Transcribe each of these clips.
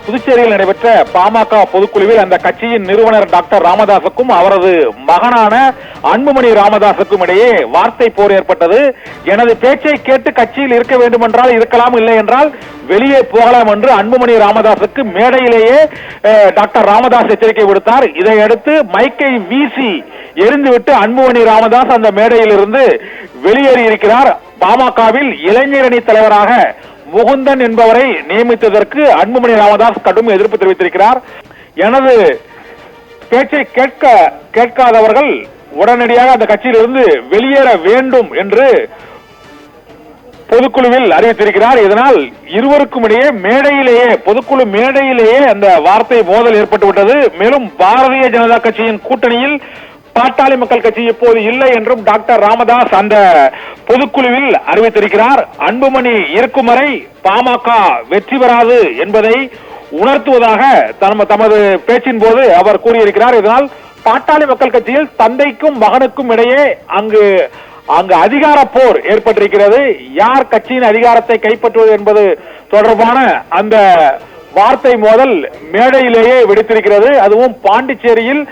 புதுச்சேரியில் நடைபெற்ற பாமக பொதுக்குழுவில் அந்த கட்சியின் நிறுவனர் டாக்டர் ராமதாசுக்கும் அவரது மகனான அன்புமணி ராமதாசுக்கும் இடையே வார்த்தை போர் ஏற்பட்டது. எனது பேச்சை கேட்டு கட்சியில் இருக்க வேண்டும் என்றால் இருக்கலாம், இல்லை என்றால் வெளியே போகலாம் என்று அன்புமணி ராமதாசுக்கு மேடையிலேயே டாக்டர் ராமதாஸ் எச்சரிக்கை விடுத்தார். இதையடுத்து மைக்கை வீசி எரிந்துவிட்டு அன்புமணி ராமதாஸ் அந்த மேடையில் இருந்து வெளியேறி இருக்கிறார். பாமகவில் இளைஞரணி தலைவராக முகுந்தன் என்பவரை நியமித்ததற்கு அன்புமணி ராமதாஸ் கடும் எதிர்ப்பு தெரிவித்திருக்கிறார். எனது பேச்சை கேட்காதவர்கள் உடனடியாக அந்த கட்சியிலிருந்து வெளியேற வேண்டும் என்று பொதுக்குழுவில் அறிவித்திருக்கிறார். இதனால் இருவருக்கும் இடையே மேடையிலேயே பொதுக்குழு மேடையிலேயே அந்த வார்த்தை மோதல் ஏற்பட்டுவிட்டது. மேலும் பாரதிய ஜனதா கட்சியின் கூட்டணியில் பாட்டாளி மக்கள் கட்சி இப்போது இல்லை என்றும் டாக்டர் ராமதாஸ் அந்த பொதுக்குழுவில் அறிவித்திருக்கிறார். அன்புமணி இருக்கும் வரை பாமக வெற்றி பெறாது என்பதை உணர்த்துவதாக தமது பேச்சின் போது அவர் கூறியிருக்கிறார். இதனால் பாட்டாளி மக்கள் கட்சியில் தந்தைக்கும் மகனுக்கும் இடையே அங்கு அதிகார போர் ஏற்பட்டிருக்கிறது. யார் கட்சியின் அதிகாரத்தை கைப்பற்றுவது என்பது தொடர்பான அந்த வார்த்தை மோதல் மேடையிலேயே வெடித்திருக்கிறது. அதுவும் பாண்டிச்சேரியில்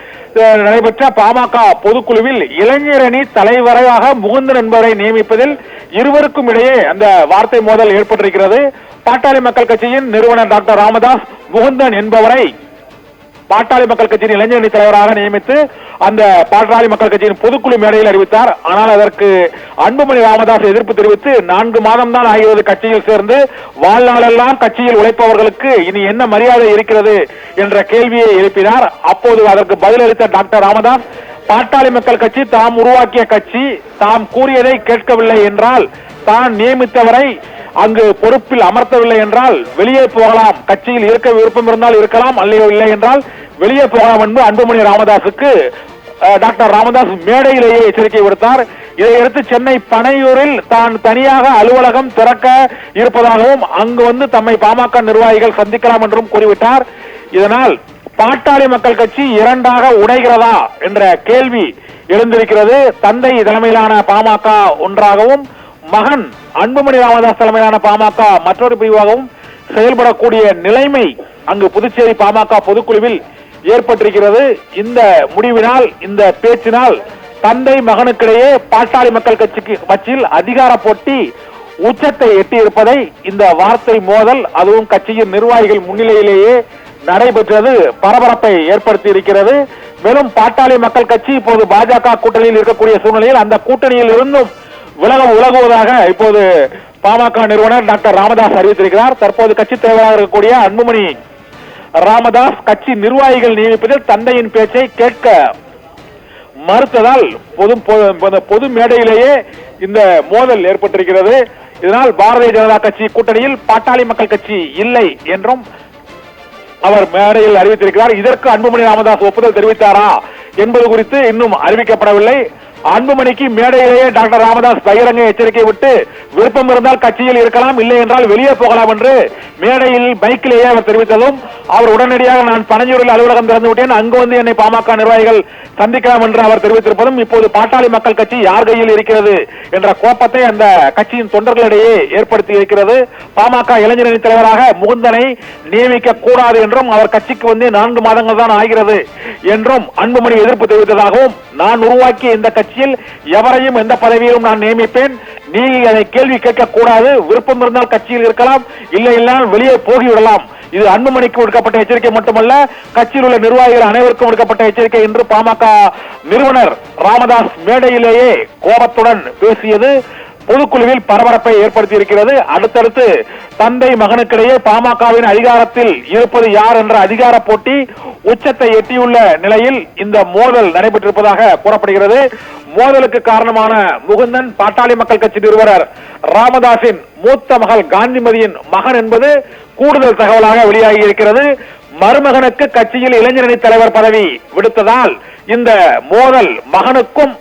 நடைபெற்ற பாமக பொதுக்குழுவில் இளைஞரணி தலைவராக முகுந்தன் என்பவரை நியமிப்பதில் இருவருக்கும் இடையே அந்த வார்த்தை மோதல் ஏற்பட்டிருக்கிறது. பாட்டாளி மக்கள் கட்சியின் நிறுவனர் டாக்டர் ராமதாஸ் முகுந்தன் என்பவரை பாட்டாளி மக்கள் கட்சியின் இளைஞரணி தலைவராக நியமித்து அந்த பாட்டாளி மக்கள் கட்சியின் பொதுக்குழு மேடையில் அறிவித்தார். ஆனால் அதற்கு அன்புமணி ராமதாஸ் எதிர்ப்பு தெரிவித்து 4 மாதம் தான் ஆகிறது கட்சியில் சேர்ந்து, வாழ்நாளெல்லாம் கட்சியில் உழைப்பவர்களுக்கு இனி என்ன மரியாதை இருக்கிறது என்ற கேள்வியை எழுப்பினார். அப்போது அதற்கு பதிலளித்த டாக்டர் ராமதாஸ், பாட்டாளி மக்கள் கட்சி தாம் உருவாக்கிய கட்சி, தாம் கூறியதை கேட்கவில்லை என்றால், தான் நியமித்தவரை அங்கு பொறுப்பில் அமர்த்தவில்லை என்றால் வெளியே போகலாம், கட்சியில் இருக்க விருப்பம் இருந்தால் இருக்கலாம், அல்லையோ இல்லை என்றால் வெளியே போகலாம் என்று அன்புமணி ராமதாசுக்கு டாக்டர் ராமதாஸ் மேடையிலேயே எச்சரிக்கை விடுத்தார். இதையடுத்து சென்னை பனையூரில் தான் தனியாக அலுவலகம் திறக்க இருப்பதாகவும் அங்கு வந்து தம்மை பாமக நிர்வாகிகள் சந்திக்கலாம் என்றும் கூறிவிட்டார். இதனால் பாட்டாளி மக்கள் கட்சி 2ஆக உடைகிறதா என்ற கேள்வி எழுந்திருக்கிறது. தந்தை தலைமையிலான பாமக ஒன்றாகவும், மகன் அன்புமணி ராமதாஸ் தலைமையிலான பாமக மற்றொரு பிரிவாகவும் செயல்படக்கூடிய நிலைமை அங்கு புதுச்சேரி பாமக பொதுக்குழுவில் ஏற்பட்டிருக்கிறது. இந்த முடிவினால், இந்த பேச்சினால் தந்தை மகனுக்கிடையே பாட்டாளி மக்கள் கட்சியில் அதிகார போட்டி உச்சத்தை எட்டியிருப்பதை இந்த வார்த்தை மோதல், அதுவும் கட்சியின் நிர்வாகிகள் முன்னிலையிலேயே நடைபெற்றது பரபரப்பை ஏற்படுத்தி இருக்கிறது. மேலும் பாட்டாளி மக்கள் கட்சி இப்போது பாஜக கூட்டணியில் இருக்கக்கூடிய சூழ்நிலையில் அந்த கூட்டணியில் இருந்தும் உலகுவதாக இப்போது பாமக நிறுவனர் டாக்டர் ராமதாஸ் அறிவித்திருக்கிறார். தற்போது கட்சி தலைவராக இருக்கக்கூடிய அன்புமணி ராமதாஸ் கட்சி நிர்வாகிகள் நியமிப்பதில் தந்தையின் பேச்சை கேட்க மறுத்ததால் பொது மேடையிலேயே இந்த மோதல் ஏற்பட்டிருக்கிறது. இதனால் பாரதிய ஜனதா கட்சி கூட்டணியில் பாட்டாளி மக்கள் கட்சி இல்லை என்றும் அவர் மேடையில் அறிவித்திருக்கிறார். இதற்கு அன்புமணி ராமதாஸ் ஒப்புதல் தெரிவித்தாரா என்பது குறித்து இன்னும் அறிவிக்கப்படவில்லை. அன்புமணிக்கு மேடையிலேயே டாக்டர் ராமதாஸ் பகிரங்க எச்சரிக்கை விட்டு, விருப்பம் இருந்தால் கட்சியில் இருக்கலாம், இல்லை என்றால் வெளியே போகலாம் என்று மேடையில் பைக்கிலேயே அவர் தெரிவித்ததும், அவர் உடனடியாக நான் பனஞ்சூரில் அலுவலகம் திறந்து விட்டேன், அங்கு வந்து என்னை பாமக நிர்வாகிகள் சந்திக்கலாம் என்று அவர் தெரிவித்திருப்பதும் இப்போது பாட்டாளி மக்கள் கட்சி யார் கையில் இருக்கிறது என்ற கோபத்தை அந்த கட்சியின் தொண்டர்களிடையே ஏற்படுத்தி இருக்கிறது. பாமக இளைஞரணி தலைவராக முகுந்தனை நியமிக்க கூடாது என்றும், அவர் கட்சிக்கு வந்து 4 மாதங்கள் தான் ஆகிறது என்றும் அன்புமணி எதிர்ப்பு தெரிவித்ததாகவும், நான் உருவாக்கிய இந்த கட்சியில் எவரையும் எந்த பதவியிலும் நான் நியமிப்பேன், நீ அதை கேள்வி கேட்க கூடாது, விருப்பம் இருந்தால் கட்சியில் இருக்கலாம், இல்லை இல்லைனால் வெளியே போகிவிடலாம். இது அன்புமணிக்கு விடுக்கப்பட்ட எச்சரிக்கை மட்டுமல்ல, கட்சியில் உள்ள நிர்வாகிகள் அனைவருக்கும் விடுக்கப்பட்ட எச்சரிக்கை என்று பாமக நிறுவனர் ராமதாஸ் மேடையிலேயே கோபத்துடன் பேசியது பொதுக்குழுவில் பரபரப்பை ஏற்படுத்தி இருக்கிறது. அடுத்தடுத்து தந்தை மகனுக்கிடையே பாமகவின் அதிகாரத்தில் இருப்பது யார் என்ற அதிகார போட்டி உச்சத்தை எட்டியுள்ள நிலையில் இந்த மோதல் நடைபெற்றிருப்பதாக கூறப்படுகிறது. மோதலுக்கு காரணமான முகுந்தன் பாட்டாளி மக்கள் கட்சி நிறுவனர் ராமதாஸின் மூத்த மகள் காந்திமதியின் மகன் என்பது கூடுதல் தகவலாக வெளியாகி இருக்கிறது. மருமகனுக்கு கட்சியில் இளைஞரணி தலைவர் பதவி விடுத்ததால் இந்த மோதல் மகனுக்கும்,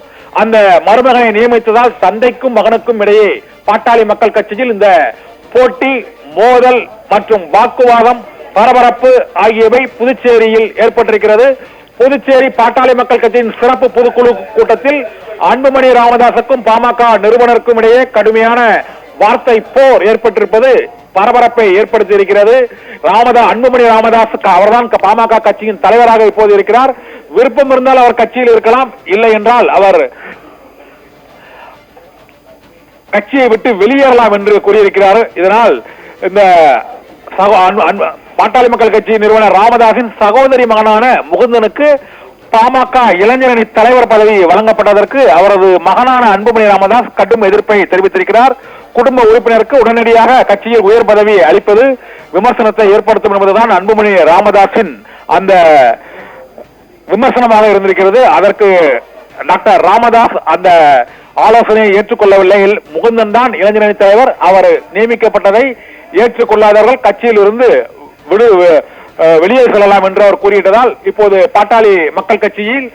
அந்த மருமகனை நியமித்ததால் தந்தைக்கும் மகனுக்கும் இடையே பாட்டாளி மக்கள் கட்சியில் இந்த போட்டி, மோதல் மற்றும் வாக்குவாதம், பரபரப்பு ஆகியவை புதுச்சேரியில் ஏற்பட்டிருக்கிறது. புதுச்சேரி பாட்டாளி மக்கள் கட்சியின் சிறப்பு பொதுக்குழு கூட்டத்தில் அன்புமணி ராமதாசுக்கும் பாமக நிறுவனருக்கும் இடையே கடுமையான வார்த்தை போர் ஏற்பட்டிருப்பது பரபரப்பை ஏற்படுத்தி இருக்கிறது. அன்புமணி ராமதாஸ் அவர்தான் பாமக கட்சியின் தலைவராக இப்போது இருக்கிறார். விருப்பம் இருந்தால் அவர் கட்சியில் இருக்கலாம், இல்லை என்றால் அவர் கட்சியை விட்டு வெளியேறலாம் என்று கூறியிருக்கிறார். இதனால் இந்த பாட்டாளி மக்கள் கட்சி நிறுவனர் ராமதாஸின் சகோதரி மகனான முகுந்தனுக்கு பாமக இளைஞரணி தலைவர் பதவி வழங்கப்பட்டதற்கு அவரது மகனான அன்புமணி ராமதாஸ் கடும் எதிர்ப்பை தெரிவித்திருக்கிறார். குடும்ப உறுப்பினருக்கு உடனடியாக கட்சியில் உயர் பதவி அளிப்பது விமர்சனத்தை ஏற்படுத்தும் என்பதுதான் அன்புமணி ராமதாஸின் அந்த விமர்சனமாக இருந்திருக்கிறது. அதற்கு டாக்டர் ராமதாஸ் அந்த ஆலோசனையை ஏற்றுக்கொள்ளவில்லை. முகுந்தன் தான் இளைஞரணி தலைவர், அவர் நியமிக்கப்பட்டதை ஏற்றுக்கொள்ளாதவர்கள் கட்சியில் இருந்து வெளியே செல்லலாம் என்று அவர் கூறிவிட்டதால் இப்போது பாட்டாளி மக்கள் கட்சியில்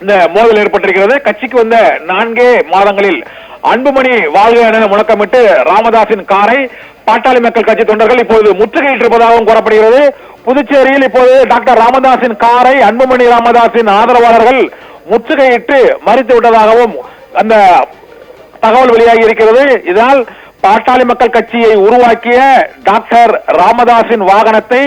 இந்த மோதல் ஏற்பட்டிருக்கிறது. கட்சிக்கு வந்த 4 மாதங்களில் அன்புமணி வாழ்க என முழக்கமிட்டு ராமதாஸின் காரை பாட்டாளி மக்கள் கட்சி தொண்டர்கள் இப்போது முற்றுகையிட்டிருப்பதாகவும் கூறப்படுகிறது. புதுச்சேரியில் இப்போது டாக்டர் ராமதாஸின் காரை அன்புமணி ராமதாஸின் ஆதரவாளர்கள் முற்றுகையிட்டு மறித்து விட்டதாகவும் அந்த தகவல் வெளியாகி இருக்கிறது. இதனால் பாட்டாளி மக்கள் கட்சியை உருவாக்கிய டாக்டர் ராமதாஸின் வாகனத்தை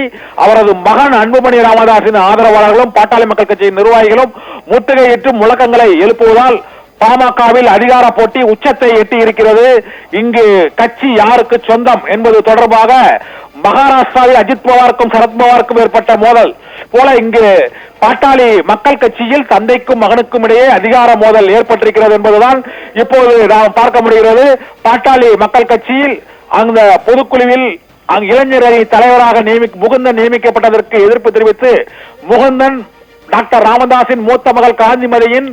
அவரது மகன் அன்புமணி ராமதாஸின் ஆதரவாளர்களும் பாட்டாளி மக்கள் கட்சியின் நிர்வாகிகளும் முற்றுகையிட்டு முழக்கங்களை எழுப்புவதால் பாமகவில் அதிகார போட்டி உச்சத்தை எட்டி இருக்கிறது. இங்கு கட்சி யாருக்கு சொந்தம் என்பது தொடர்பாக மகாராஷ்டிராவில் அஜித் பவாருக்கும் சரத்பவாருக்கும் ஏற்பட்ட மோதல் போல இங்கு பாட்டாளி மக்கள் கட்சியில் தந்தைக்கும் மகனுக்கும் இடையே அதிகார மோதல் ஏற்பட்டிருக்கிறது என்பதுதான் இப்போது நாம் பார்க்க முடிகிறது. பாட்டாளி மக்கள் கட்சியில் அந்த பொதுக்குழுவில் இளைஞர் அணி தலைவராக முகுந்தன் நியமிக்கப்பட்டதற்கு எதிர்ப்பு தெரிவித்து முகுந்தன் டாக்டர் ராமதாஸின் மூத்த மகள் காந்திமதியின்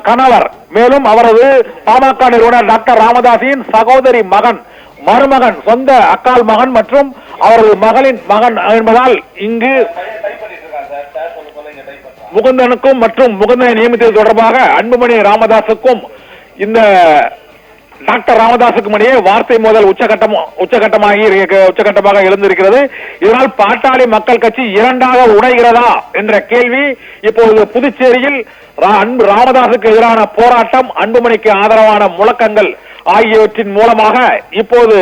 கணவர், மேலும் அவரது பாமக நிறுவனர் டாக்டர் ராமதாஸின் சகோதரி மகன், மருமகன், சொந்த அக்கால் மகன் மற்றும் அவரது மகளின் மகன் என்பதால் இங்கு முகுந்தனுக்கும் மற்றும் முகுந்தனை நியமித்தது தொடர்பாக அன்புமணி ராமதாஸுக்கும் இந்த டாக்டர் ராமதாஸுக்கும் இடையே வார்த்தை மோதல் உச்சகட்டமாக எழுந்திருக்கிறது. இதனால் பாட்டாளி மக்கள் கட்சி இரண்டாக உடைகிறதா என்ற கேள்வி இப்போது புதுச்சேரியில் ராமதாஸுக்கு எதிரான போராட்டம், அன்புமணிக்கு ஆதரவான முழக்கங்கள் ஆகியவற்றின் மூலமாக இப்போது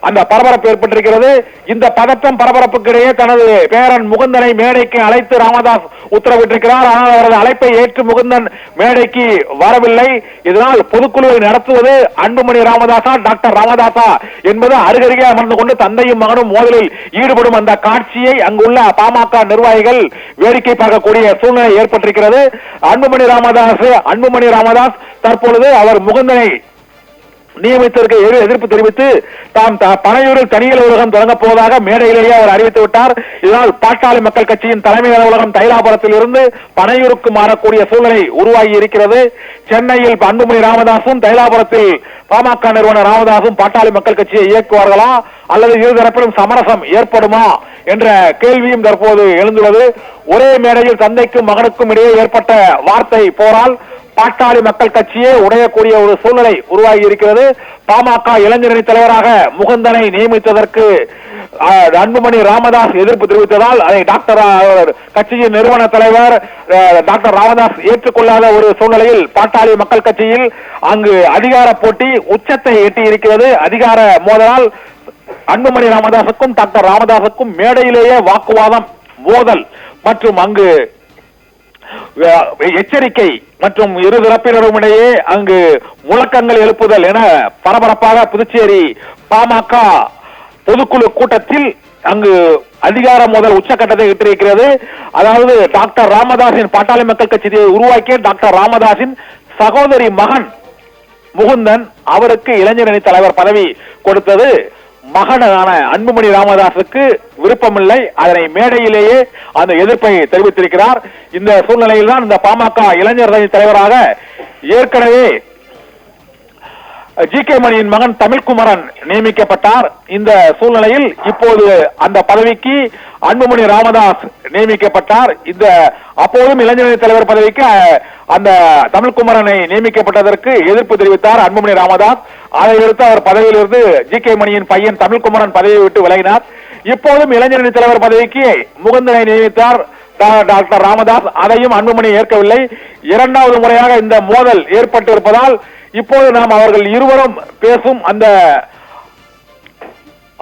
அந்த பரபரப்பு ஏற்பட்டிருக்கிறது. இந்த பதற்றம் பரபரப்புக்கு இடையே தனது பேரன் முகுந்தனை மேடைக்கு அழைத்து ராமதாஸ் உத்தரவிட்டிருக்கிறார். ஆனால் அவரது அழைப்பை ஏற்று முகுந்தன் மேடைக்கு வரவில்லை. இதனால் பொதுக்குழுவை நடத்துவது அன்புமணி ராமதாஸா டாக்டர் ராமதாஸா என்பது அருகருகே அமர்ந்து கொண்டு தந்தையும் மகனும் மோதலில் ஈடுபடும் அந்த காட்சியை அங்குள்ள பாமக நிர்வாகிகள் வேடிக்கை பார்க்கக்கூடிய சூழ்நிலை ஏற்பட்டிருக்கிறது. அன்புமணி ராமதாஸ் தற்பொழுது அவர் முகுந்தனை நியமித்ததற்கு எதிர்ப்பு தெரிவித்து தாம் பனையூரில் தனி அலுவலகம் தொடங்கப் போவதாக மேடையிலேயே அவர் அறிவித்து விட்டார். இதனால் பாட்டாளி மக்கள் கட்சியின் தலைமை அலுவலகம் தைலாபுரத்தில் இருந்து பனையூருக்கு மாறக்கூடிய சூழ்நிலை உருவாகி இருக்கிறது. சென்னையில் அன்புமணி ராமதாசும் தைலாபுரத்தில் பாமக நிறுவனர் ராமதாசும் பாட்டாளி மக்கள் கட்சியை இயக்குவார்களா அல்லது இருதரப்பிலும் சமரசம் ஏற்படுமா என்ற கேள்வியும் தற்போது எழுந்துள்ளது. ஒரே மேடையில் தந்தைக்கும் மகனுக்கும் இடையே ஏற்பட்ட வார்த்தை போரால் பாட்டாளி மக்கள் கட்சியே உடையக்கூடிய ஒரு சூழ்நிலை உருவாகி இருக்கிறது. பாமக இளைஞரணி தலைவராக முகுந்தனை நியமித்ததற்கு அன்புமணி ராமதாஸ் எதிர்ப்பு தெரிவித்ததால் அதை கட்சியின் நிறுவன தலைவர் டாக்டர் ராமதாஸ் ஏற்றுக்கொள்ளாத ஒரு சூழ்நிலையில் பாட்டாளி மக்கள் கட்சியில் அங்கு அதிகார போட்டி உச்சத்தை எட்டி இருக்கிறது. அதிகார மோதலால் அன்புமணி ராமதாஸுக்கும் டாக்டர் ராமதாஸுக்கும் மேடையிலேயே வாக்குவாதம், மோதல் மற்றும் அங்கு எச்சரிக்கை மற்றும் இரு தரப்பினரும் இடையே அங்கு முழக்கங்கள் எழுப்புதல் என பரபரப்பாக புதுச்சேரி பாமக பொதுக்குழு கூட்டத்தில் அங்கு அதிகார மோதல் உச்சகட்டத்தை எட்டிருக்கிறது. அதாவது டாக்டர் ராமதாஸின் பாட்டாளி மக்கள் கட்சியை உருவாக்கிய டாக்டர் ராமதாஸின் சகோதரி மகன் முகுந்தன் அவருக்கு இளைஞரணி தலைவர் பதவி கொடுத்தது மகனான அன்புமணி ராமதாஸுக்கு விருப்பமில்லை. அதனை மேடையிலேயே அந்த எதிர்ப்பை தெரிவித்திருக்கிறார். இந்த சூழ்நிலையில் தான் இந்த பாமக இளைஞர் தலைவராக ஏற்கனவே ஜி.கே. மணியின் மகன் தமிழ்குமரன் நியமிக்கப்பட்டார். இந்த சூழ்நிலையில் இப்போது அந்த பதவிக்கு அன்புமணி ராமதாஸ் நியமிக்கப்பட்டார். இந்த அப்போதும் இளைஞரணி தலைவர் பதவிக்கு அந்த தமிழ்குமரனை நியமிக்கப்பட்டதற்கு எதிர்ப்பு தெரிவித்தார் அன்புமணி ராமதாஸ். அதை எடுத்து அவர் பதவியிலிருந்து ஜி.கே. மணியின் பையன் தமிழ்குமரன் பதவியை விட்டு விலகினார். இப்போதும் இளைஞரணி தலைவர் பதவிக்கு முகுந்தனை நியமித்தார் டாக்டர் ராமதாஸ். அதையும் அன்புமணி ஏற்கவில்லை. இரண்டாவது முறையாக இந்த மோதல் ஏற்பட்டு இருப்பதால் இப்போது நாம் அவர்கள் இருவரும் பேசும் அந்த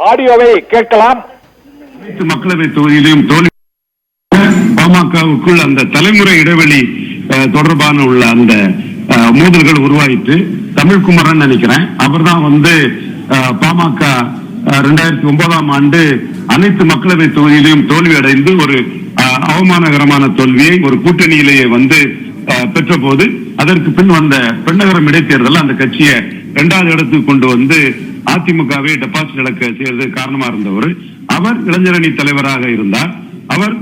ஆடியோவை கேட்கலாம். மக்களவை தொகுதியிலும் தோல்வி பாமகவுக்குள் அந்த தலைமுறை இடைவெளி தொடர்பான உள்ள அந்த மோதல்கள் உருவாயிட்டு தமிழ்குமரன் நினைக்கிறேன் அவர் தான் பாமக 2009ஆம் ஆண்டு அனைத்து மக்களவை தொகுதியிலும் தோல்வி அடைந்து ஒரு அவமானகரமான தோல்வியை ஒரு கூட்டணியிலேயே பெற்ற போது அதற்கு பின் வந்த பெண்ணகரம் இடைத்தேர்தல் அந்த கட்சியை 2வது இடத்துக்கு கொண்டு அதிமுகவை டெபாசிட் இழக்க செய்யறது காரணமா இருந்தவர். அவர் இளைஞரணி தலைவராக இருந்தார். அவர்